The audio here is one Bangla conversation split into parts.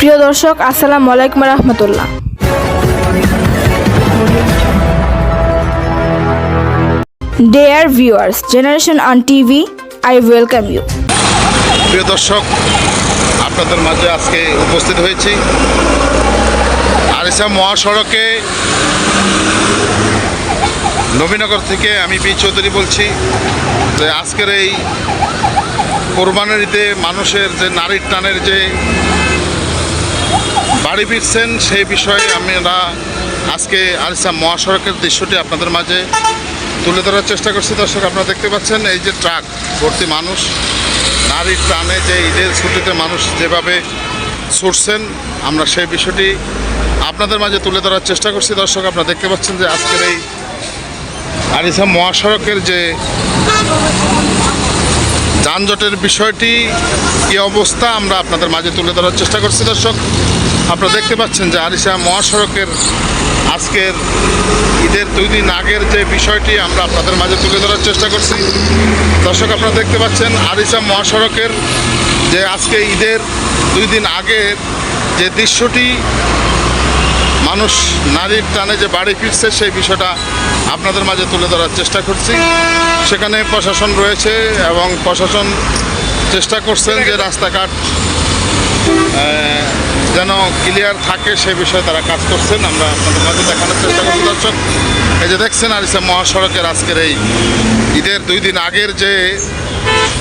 প্রিয় দর্শক, আসসালামু আলাইকুম রহমতুল্লাহ। Dear viewers, Generation on TV, I welcome you. প্রিয় দর্শক, আপনাদের মাঝে আজকে উপস্থিত হয়েছি আরিচা মহাসড়কে নবীনগর থেকে। আমি বি চৌধুরী বলছি যে আজকের এই কোরবানির ঈদে মানুষের যে নারীর টানের যে বাড়ি ফিরছেন সেই বিষয়ে আমরা আজকে আরিচা মহাসড়কের দৃশ্যটি আপনাদের মাঝে তুলে ধরার চেষ্টা করছি। দর্শক, আপনারা দেখতে পাচ্ছেন এই যে ট্রাক ভর্তি মানুষ নারীর টানে যে ঈদের ছুটিতে মানুষ যেভাবে ছুটছেন, আমরা সেই বিষয়টি আপনাদের মাঝে তুলে ধরার চেষ্টা করছি। দর্শক, আপনারা দেখতে পাচ্ছেন যে আজকের এই আরিচা মহাসড়কের যে যানজটের বিষয়টি কী অবস্থা আমরা আপনাদের মাঝে তুলে ধরার চেষ্টা করছি। দর্শক, আপনারা দেখতে পাচ্ছেন যে আরিচা মহাসড়কের আজকের ঈদের 2 দিন আগের যে বিষয়টি আমরা আপনাদের মাঝে তুলে ধরার চেষ্টা করছি। দর্শক, আপনারা দেখতে পাচ্ছেন আরিচা মহাসড়কের যে আজকে ঈদের 2 দিন আগের যে দৃশ্যটি, মানুষ নারীর টানে যে বাড়ি ফিরছে সেই বিষয়টা আপনাদের মাঝে তুলে ধরার চেষ্টা করছি। সেখানে প্রশাসন রয়েছে এবং প্রশাসন চেষ্টা করছেন যে রাস্তাঘাট যেন ক্লিয়ার থাকে সে বিষয়ে তারা কাজ করছেন। আমরা আপনাদের মাঝে দেখানোর চেষ্টা করছি। দর্শক, এই যে দেখছেন আরিচা মহাসড়কের আজকের এই ঈদের 2 দিন আগের যে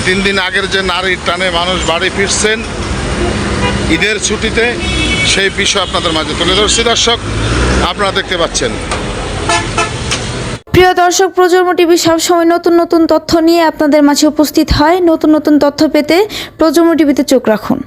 3 দিন আগের যে নারীর টানে মানুষ বাড়ি ফিরছেন ঈদের ছুটিতে, সেই বিষয় আপনাদের মাঝে তুলে ধরছি। দর্শক, আপনারা দেখতে পাচ্ছেন। প্রিয় দর্শক, প্রজন্ম টিভি সবসময় নতুন নতুন তথ্য নিয়ে আপনাদের মাঝে উপস্থিত হয়। নতুন নতুন তথ্য পেতে প্রজন্ম টিভিতে চোখ রাখুন।